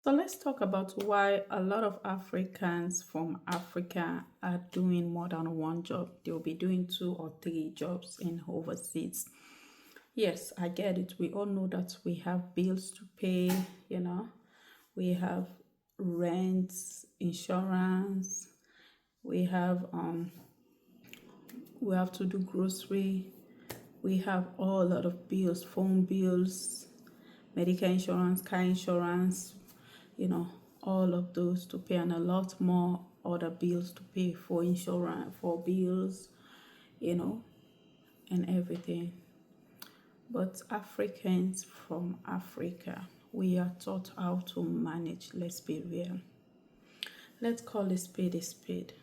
So let's talk about why a lot of Africans from Africa are doing more than one job. They'll be doing two or three jobs in overseas. Yes, I get it. We all know that we have bills to pay, you know, we have rent, insurance, we have we have to do grocery, we have all a lot of bills, phone bills, medical insurance, car insurance, you know, all of those to pay, and a lot more other bills to pay for insurance, for bills, you know, and everything. But Africans from Africa, we are taught how to manage. Let's be real. Let's call a spade a spade.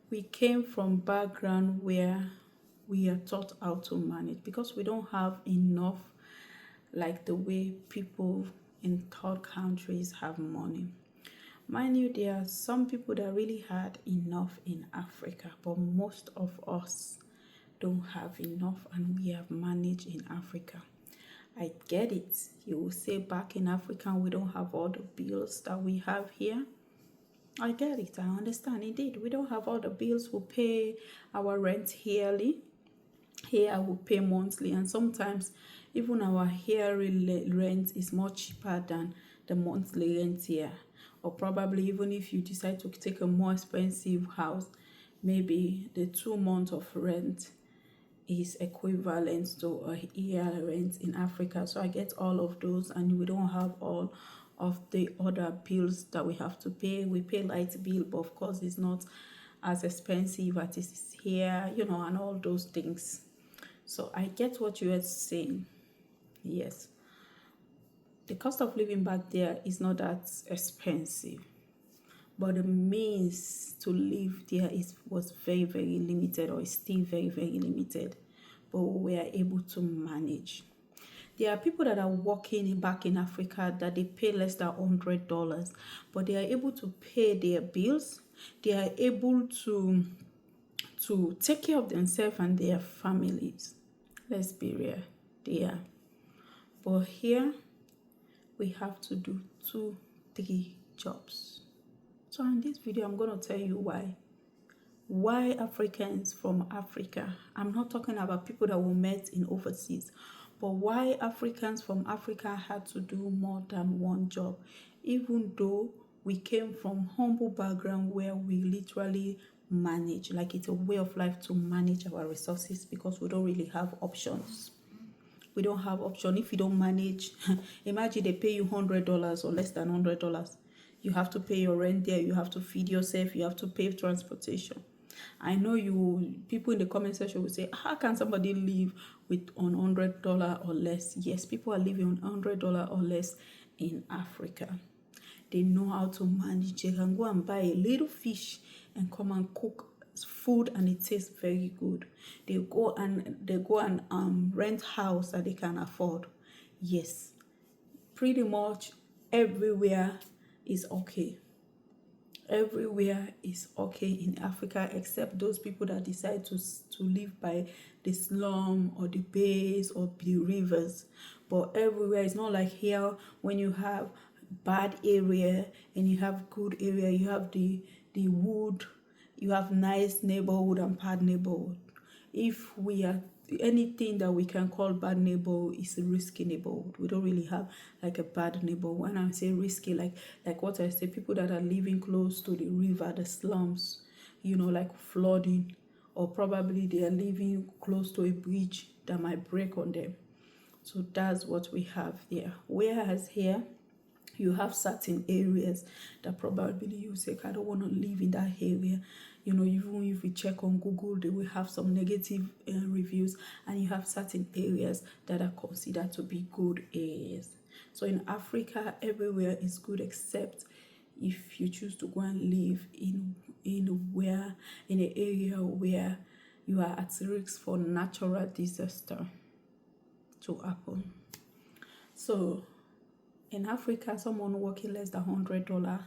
We came from background where we are taught how to manage because we don't have enough, like the way people in third countries have money. Mind you, there are some people that really had enough in Africa, but most of us don't have enough, and we have managed in Africa. I get it. You will say back in Africa we don't have all the bills that we have here. I get it. I understand. Indeed, we don't have all the bills. We pay our rent yearly. Here we pay monthly, and sometimes even our yearly rent is more cheaper than the monthly rent here. Or probably even if you decide to take a more expensive house, maybe the 2 months of rent is equivalent to a year rent in Africa. So I get all of those, and we don't have all of the other bills that we have to pay. We pay light bill, but of course it's not as expensive as it is here, you know, and all those things. So I get what you are saying. Yes, the cost of living back there is not that expensive, but the means to live there was very, very limited, or is still very, very limited. But we are able to manage. There are people that are working back in Africa that they pay less than $100, but they are able to pay their bills. They are able to take care of themselves and their families. Let's be real, they are. But here we have to do 2-3 jobs. So in this video, I'm going to tell you why Africans from Africa, I'm not talking about people that we met in overseas, but why Africans from Africa had to do more than one job, even though we came from humble background where we literally manage, like it's a way of life to manage our resources, because we don't really have options. We don't have option. If you don't manage, imagine they pay you $100 or less than $100. You have to pay your rent there. You have to feed yourself. You have to pay transportation. I know people in the comment section will say, how can somebody live with on $100 or less? Yes, people are living on $100 or less in Africa. They know how to manage. They can go and buy a little fish and come and cook food, and it tastes very good. They go and rent house that they can afford. Yes, pretty much everywhere is okay. Everywhere is okay in Africa, except those people that decide to live by the slum or the bays or the rivers. But everywhere, it's not like here when you have bad area and you have good area. You have the wood, you have nice neighborhood and bad neighborhood. If we are anything that we can call bad neighborhood is a risky neighborhood. We don't really have like a bad neighborhood. When I say risky, like what I say, people that are living close to the river, the slums, you know, like flooding, or probably they are living close to a bridge that might break on them. So that's what we have there. Whereas here, you have certain areas that probably you say, I don't want to live in that area. You know, even if you check on Google, they will have some negative reviews, and you have certain areas that are considered to be good areas. So in Africa, everywhere is good, except if you choose to go and live in an area where you are at risk for natural disaster to happen. So in Africa, someone working less than $100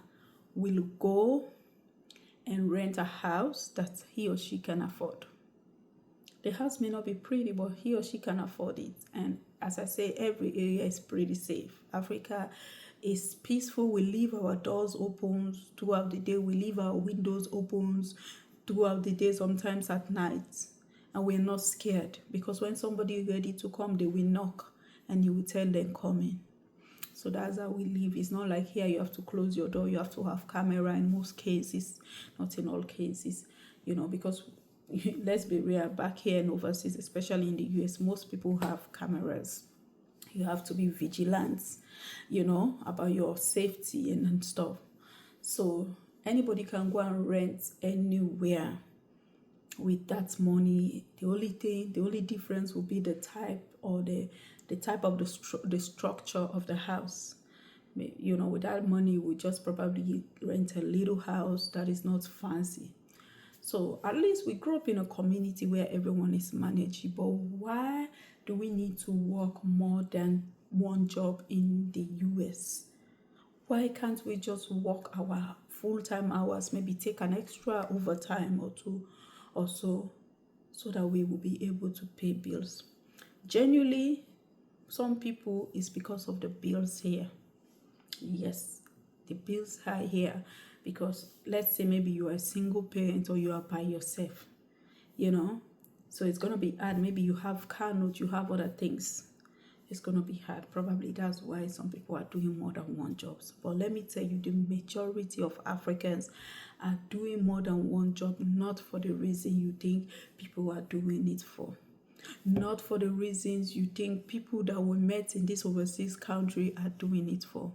will go and rent a house that he or she can afford. The house may not be pretty, but he or she can afford it. And as I say, every area is pretty safe. Africa It's peaceful. We leave our doors open throughout the day. We leave our windows open throughout the day, sometimes at night. And we're not scared, because when somebody is ready to come, they will knock and you will tell them come in. So that's how we live. It's not like here you have to close your door, you have to have camera in most cases, not in all cases, because let's be real, back here and overseas, especially in the US, most people have cameras. You have to be vigilant, about your safety and stuff. So anybody can go and rent anywhere with that money. The only difference will be the type, or the type of the structure of the house. With that money, we just probably rent a little house that is not fancy. So at least we grew up in a community where everyone is manageable. Why do we need to work more than one job in the US? Why can't we just work our full-time hours, maybe take an extra overtime or two or so that we will be able to pay bills? Genuinely, some people, it's because of the bills here. Yes, the bills are here because, let's say, maybe you are a single parent or you are by yourself, so it's going to be hard. Maybe you have car note, you have other things. It's going to be hard. Probably that's why some people are doing more than one job. But let me tell you, the majority of Africans are doing more than one job, not for the reason you think people are doing it for. Not for the reasons you think people that were met in this overseas country are doing it for.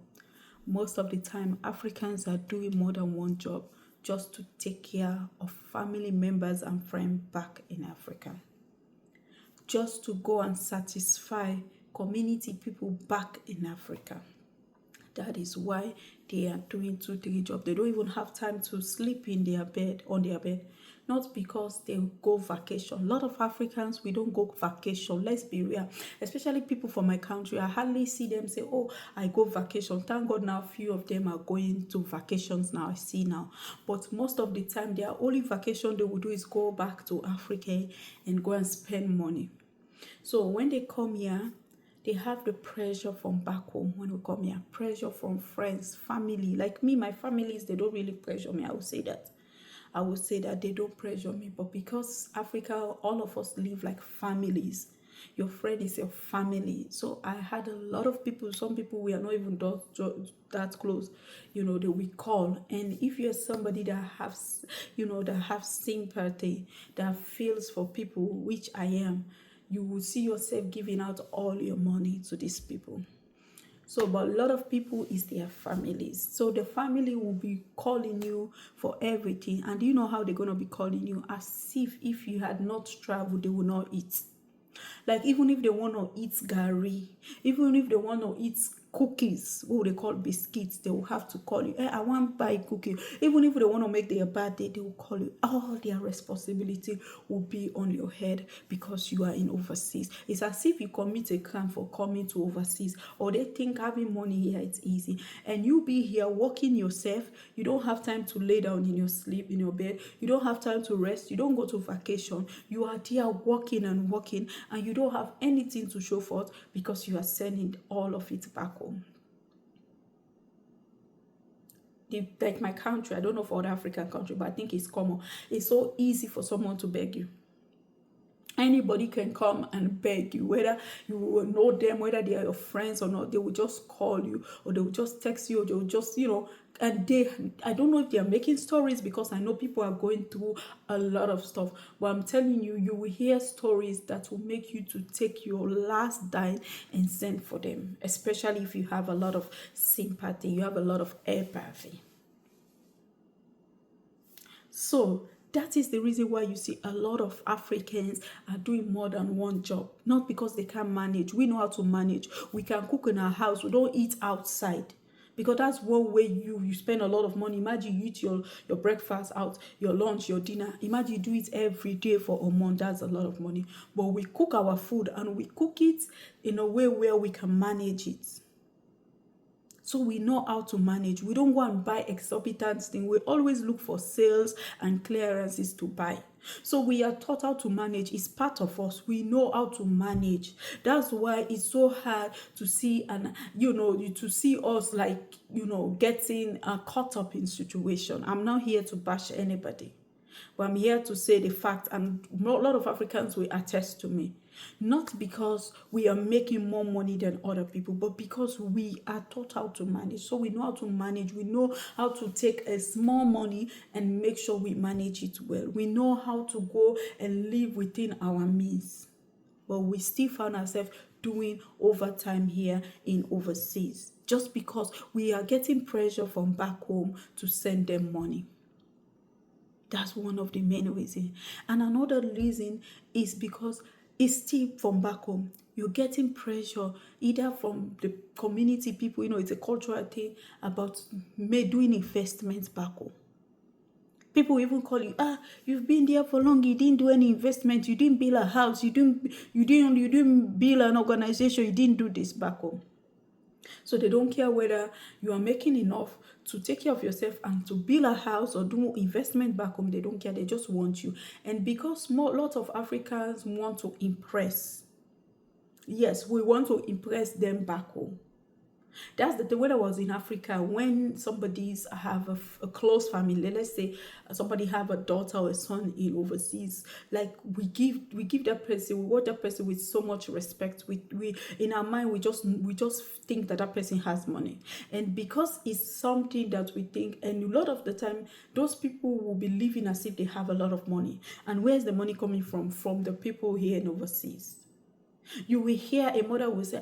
Most of the time, Africans are doing more than one job just to take care of family members and friends back in Africa. Just to go and satisfy community people back in Africa. That is why they are doing 2-3 jobs. They don't even have time to sleep on their bed. Not because they go vacation. A lot of Africans, we don't go vacation. Let's be real. Especially people from my country. I hardly see them say, oh, I go vacation. Thank God now a few of them are going to vacations now. I see now. But most of the time, their only vacation they will do is go back to Africa and go and spend money. So when they come here, they have the pressure from back home. When we come here, pressure from friends, family. Like me, my families, they don't really pressure me. I would say that they don't pressure me. But because Africa, all of us live like families. Your friend is your family. So I had a lot of people, some people we are not even that close, they will call. And if you're somebody that has, that have sympathy, that feels for people, which I am, you will see yourself giving out all your money to these people. So, but a lot of people is their families. So the family will be calling you for everything. And do you know how they're going to be calling you? As if you had not traveled, they will not eat. Like, even if they want to eat gari, even if they want to eat cookies, what they call biscuits, they will have to call you. Hey, I want to buy cookie. Even if they want to make their birthday, they will call you. All their responsibility will be on your head because you are in overseas. It's as if you commit a crime for coming to overseas, or they think having money here it's easy, and you be here working yourself. You don't have time to lay down in your sleep in your bed. You don't have time to rest. You don't go to vacation. You are there working and working, and you don't have anything to show for it because you are sending all of it back home. Like my country, I don't know for other African country, but I think it's common. It's so easy for someone to beg you. Anybody can come and beg you, whether you will know them, whether they are your friends or not. They will just call you, or they will just text you, or they will just, and I don't know if they are making stories, because I know people are going through a lot of stuff. But I'm telling you, you will hear stories that will make you to take your last dime and send for them, especially if you have a lot of sympathy, you have a lot of empathy. So that is the reason why you see a lot of Africans are doing more than one job. Not because they can't manage. We know how to manage. We can cook in our house. We don't eat outside. Because that's one way you spend a lot of money. Imagine you eat your breakfast out, your lunch, your dinner. Imagine you do it every day for a month. That's a lot of money. But we cook our food, and we cook it in a way where we can manage it. So we know how to manage. We don't go and buy exorbitant things. We always look for sales and clearances to buy. So we are taught how to manage. It's part of us. We know how to manage. That's why it's so hard to see, and to see us like getting caught up in situation. I'm not here to bash anybody, but I'm here to say the fact, and a lot of Africans will attest to me. Not because we are making more money than other people, but because we are taught how to manage. So we know how to manage. We know how to take a small money and make sure we manage it well. We know how to go and live within our means. But we still found ourselves doing overtime here in overseas just because we are getting pressure from back home to send them money. That's one of the main reasons. And another reason is because it's still from back home. You're getting pressure either from the community people, it's a cultural thing about doing investments back home. People even call you, you've been there for long, you didn't do any investment, you didn't build a house, you didn't build an organization, you didn't do this back home. So they don't care whether you are making enough to take care of yourself and to build a house or do investment back home. They don't care. They just want you. And because lots of Africans want to impress. Yes, we want to impress them back home. That's the thing. When I was in Africa, when somebody's have a close family, let's say somebody have a daughter or a son in overseas, like we give that person, we watch that person with so much respect. We in our mind we just think that person has money, and because it's something that we think, and a lot of the time those people will be living as if they have a lot of money. And where's the money coming from? From the people here in overseas. You will hear a mother will say,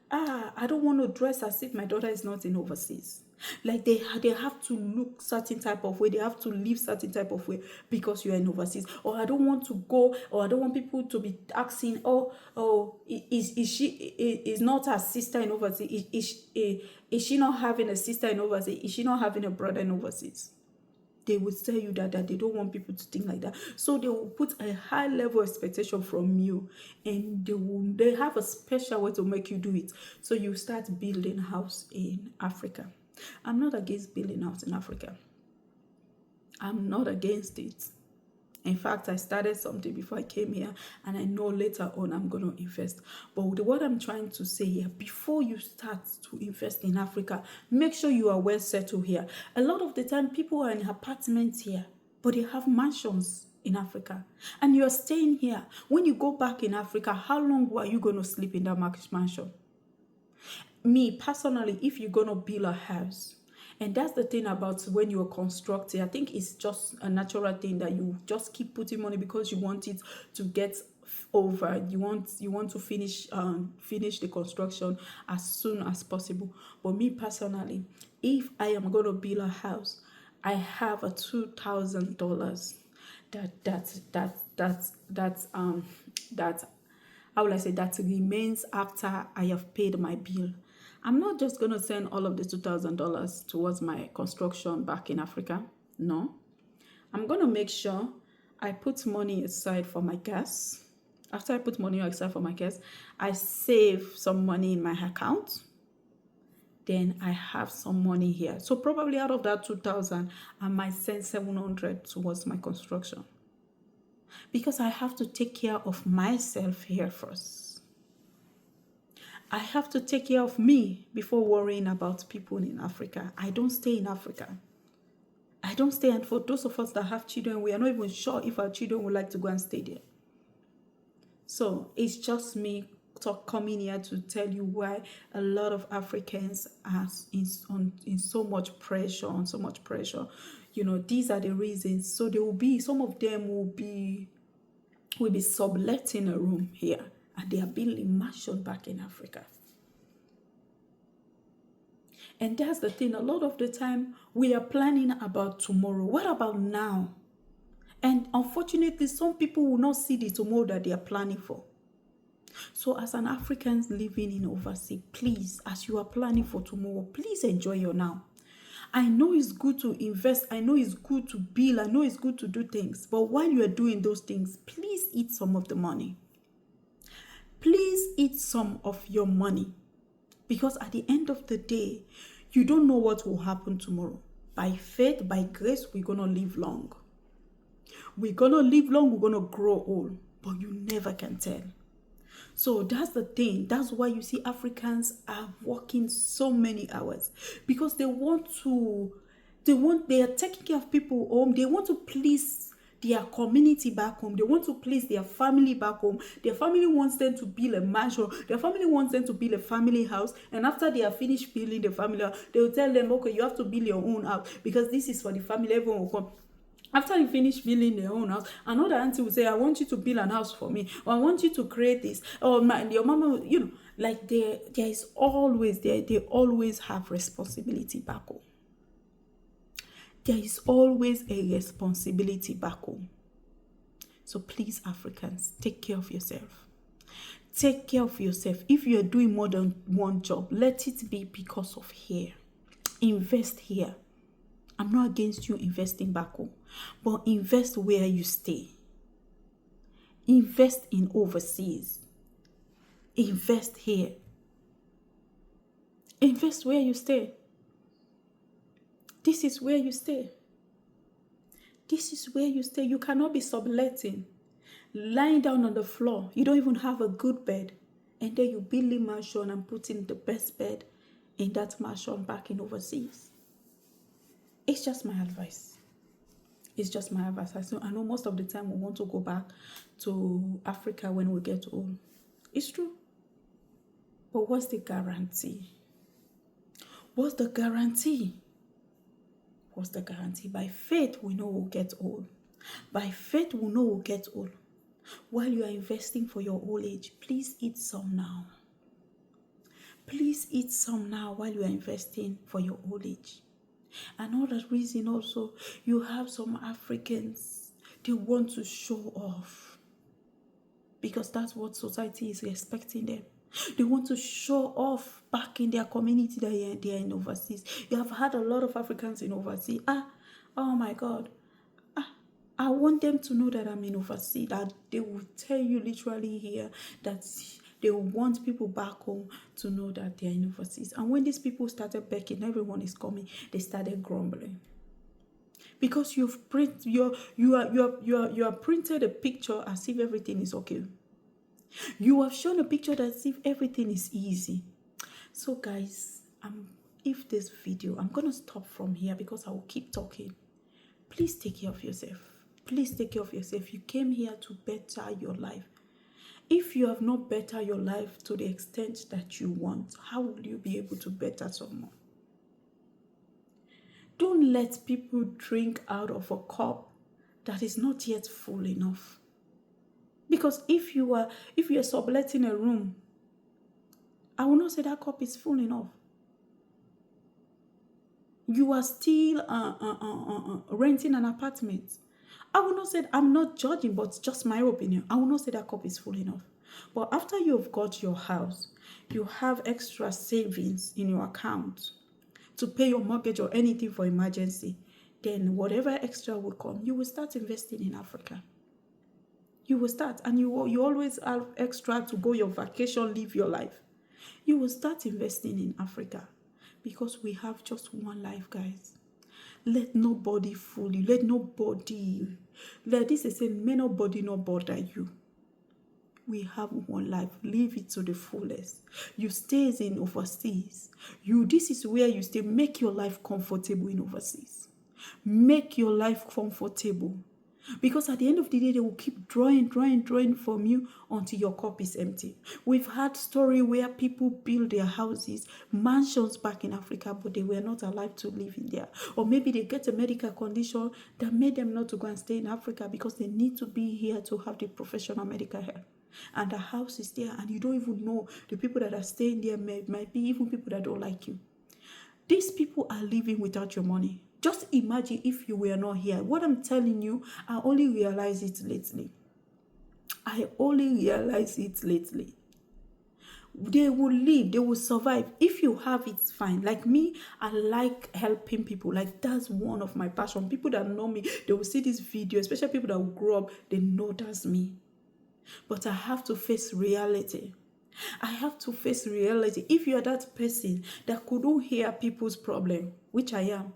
I don't want to dress as if my daughter is not in overseas. Like they have to look certain type of way. They have to live certain type of way because you are in overseas. Or I don't want to go, or I don't want people to be asking, is she not her sister in overseas? Is she not having a sister in overseas? Is she not having a brother in overseas? They will tell you that they don't want people to think like that. So they will put a high level expectation from you, and they have a special way to make you do it. So you start building house in Africa. I'm not against building house in Africa. I'm not against it. In fact, I started something before I came here, and I know later on I'm going to invest. But what I'm trying to say here, before you start to invest in Africa, make sure you are well settled here. A lot of the time, people are in apartments here, but they have mansions in Africa. And you are staying here. When you go back in Africa, how long are you going to sleep in that mansion? Me, personally, if you're going to build a house, and that's the thing about when you're constructing, I think it's just a natural thing that you just keep putting money because you want it to get over. You want to finish the construction as soon as possible. But me personally, if I am going to build a house, I have a $2,000 that remains after I have paid my bill. I'm not just going to send all of the $2,000 towards my construction back in Africa. No. I'm going to make sure I put money aside for my gas. After I put money aside for my gas, I save some money in my account. Then I have some money here. So probably out of that 2,000, I might send 700 towards my construction. Because I have to take care of myself here first. I have to take care of me before worrying about people in Africa. I don't stay in Africa. I don't stay, and for those of us that have children, we are not even sure if our children would like to go and stay there. So it's just me coming here to tell you why a lot of Africans are in so much pressure, These are the reasons. So there will be, some of them will be subletting a room here, and they are building mansion back in Africa. And that's the thing. A lot of the time, we are planning about tomorrow. What about now? And unfortunately, some people will not see the tomorrow that they are planning for. So as an African living in overseas, please, as you are planning for tomorrow, please enjoy your now. I know it's good to invest. I know it's good to build. I know it's good to do things. But while you are doing those things, please eat some of the money. Please eat some of your money. Because at the end of the day, you don't know what will happen tomorrow. By faith, by grace, we're going to live long. We're gonna live long, we're gonna grow old, but you never can tell. So that's the thing. That's why you see Africans are working so many hours, because they are taking care of people home. They want to please their community back home. They want to please their family back home. Their family wants them to build a mansion. Their family wants them to build a family house. And after they are finished building the family house, they will tell them, okay, you have to build your own house because this is for the family. Everyone will come. After you finish building their own house, another auntie will say, I want you to build an house for me, or I want you to create this, or your mama, like there is always, they always have responsibility back home. There is always a responsibility back home. So please, Africans, take care of yourself. Take care of yourself. If you are doing more than one job, let it be because of here. Invest here. I'm not against you investing back home, but invest where you stay. Invest in overseas. Invest here. Invest where you stay. This is where you stay. This is where you stay. You cannot be subletting, lying down on the floor. You don't even have a good bed. And then you build a mansion and put in the best bed in that mansion back in overseas. It's just my advice. It's just my advice. I know most of the time we want to go back to Africa when we get old. It's true. But what's the guarantee? What's the guarantee? What's the guarantee? By faith, we know we'll get old. By faith, we know we'll get old. While you are investing for your old age, please eat some now. Please eat some now while you are investing for your old age. Another reason also, you have some Africans, they want to show off because that's what society is expecting them. They want to show off back in their community that they are in overseas. You have had a lot of Africans in overseas. Oh my God. I want them to know that I'm in overseas, that they will tell you literally here that they want people back home to know that they're in overseas. And when these people started begging, everyone is coming, they started grumbling. Because you are printed a picture as if everything is okay. You have shown a picture that as if everything is easy. So guys, if this video, I'm gonna stop from here because I will keep talking. Please take care of yourself. Please take care of yourself. You came here to better your life. If you have not bettered your life to the extent that you want, how will you be able to better someone? Don't let people drink out of a cup that is not yet full enough. Because if you are subletting a room, I will not say that cup is full enough. You are still renting an apartment. I will not say, I'm not judging, but just my opinion. I will not say that cup is full enough. But after you've got your house, you have extra savings in your account to pay your mortgage or anything for emergency, then whatever extra will come, you will start investing in Africa. You will start, and you always have extra to go your vacation, live your life. You will start investing in Africa because we have just one life, guys. Let nobody fool you. Let this is saying, may nobody not bother you. We have one life. Live it to the fullest. You stay in overseas. This is where you stay. Make your life comfortable in overseas. Make your life comfortable. Because at the end of the day, they will keep drawing from you until your cup is empty. We've had story where people build their houses, mansions back in Africa, but they were not alive to live in there. Or maybe they get a medical condition that made them not to go and stay in Africa because they need to be here to have the professional medical help. And the house is there, and you don't even know the people that are staying there might be even people that don't like you. These people are living without your money. Just imagine if you were not here. What I'm telling you, I only realize it lately. They will live, they will survive. If you have it, fine. Like me, I like helping people. Like that's one of my passion. People that know me, they will see this video, especially people that will grow up, they know that's me. But I have to face reality. If you are that person that couldn't hear people's problem, which I am,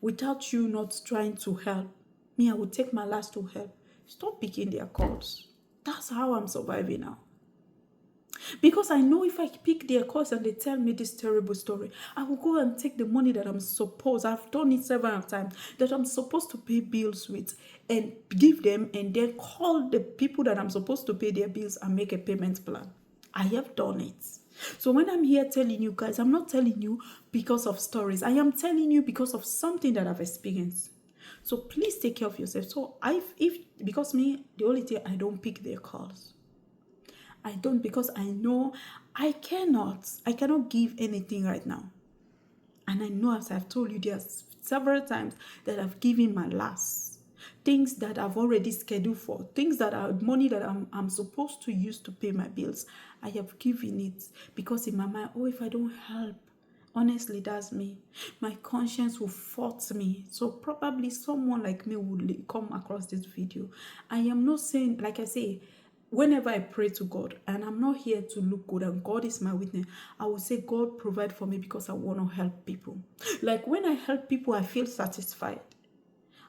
without you not trying to help, Me, I will take my last to help. Stop picking their calls. That's how I'm surviving now. Because I know if I pick their calls and they tell me this terrible story, I will go and take the money that I'm supposed, I've done it several times, that I'm supposed to pay bills with, and give them, and then call the people that I'm supposed to pay their bills and make a payment plan. I have done it. So when I'm here telling you guys, I'm not telling you because of stories. I am telling you because of something that I've experienced. So please take care of yourself. So because me, the only thing, I don't pick their calls. I don't, because I know I cannot give anything right now. And I know, as I've told you, there's several times that I've given my last. Things that I've already scheduled for, things that are money that I'm supposed to use to pay my bills. I have given it because in my mind, oh, if I don't help, honestly, that's me. My conscience will fault me. So probably someone like me will come across this video. I am not saying, like I say, whenever I pray to God, and I'm not here to look good, and God is my witness, I will say, God, provide for me because I want to help people. Like when I help people, I feel satisfied.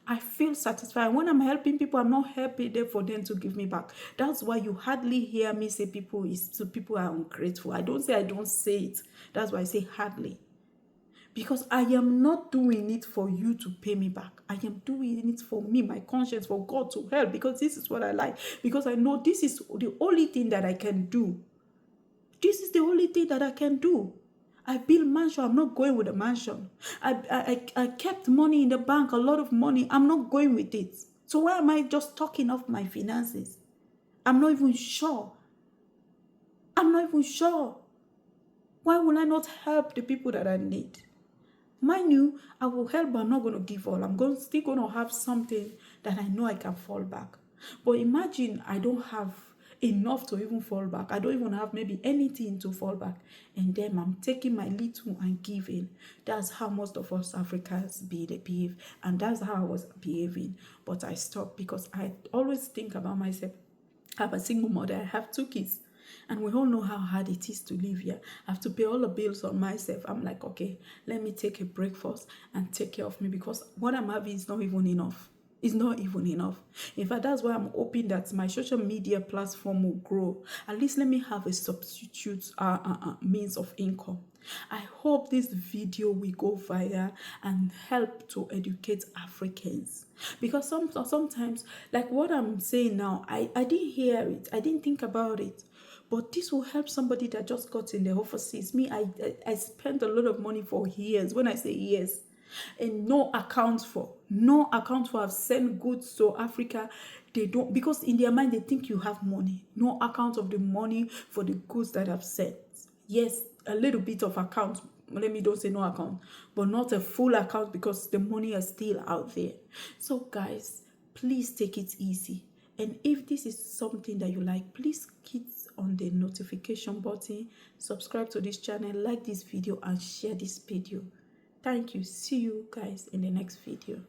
I feel satisfied. When I'm helping people, I'm not happy there for them to give me back. That's why you hardly hear me say people are ungrateful. I don't say it. That's why I say hardly. Because I am not doing it for you to pay me back. I am doing it for me, my conscience, for God to help. Because this is what I like. Because I know this is the only thing that I can do. This is the only thing that I can do. I build mansion. I'm not going with a mansion. I kept money in the bank, a lot of money. I'm not going with it. So why am I just talking of my finances? I'm not even sure. Why will I not help the people that I need? Mind you, I will help, but I'm not going to give all. I'm still going to have something that I know I can fall back. But imagine I don't have enough to even fall back. I don't even have maybe anything to fall back. And then I'm taking my little and giving. That's how most of us Africans behave. And that's how I was behaving. But I stopped because I always think about myself. I'm a single mother. I have 2 kids. And we all know how hard it is to live here. I have to pay all the bills on myself. I'm like, okay, let me take a break first and take care of me, because what I'm having is not even enough. It's not even enough. In fact, that's why I'm hoping that my social media platform will grow. At least let me have a substitute means of income. I hope this video will go viral and help to educate Africans. Because sometimes, like what I'm saying now, I didn't hear it. I didn't think about it. But this will help somebody that just got in the overseas. Me, I spent a lot of money for years. When I say years, and no account for. I've sent goods to Africa. They don't, because in their mind they think you have money. No account of the money for the goods that I've sent. Yes, a little bit of account. Let me don't say no account, but not a full account, because the money is still out there. So guys, please take it easy. And if this is something that you like, please click on the notification button, subscribe to this channel, like this video, and share this video. Thank you. See you guys in the next video.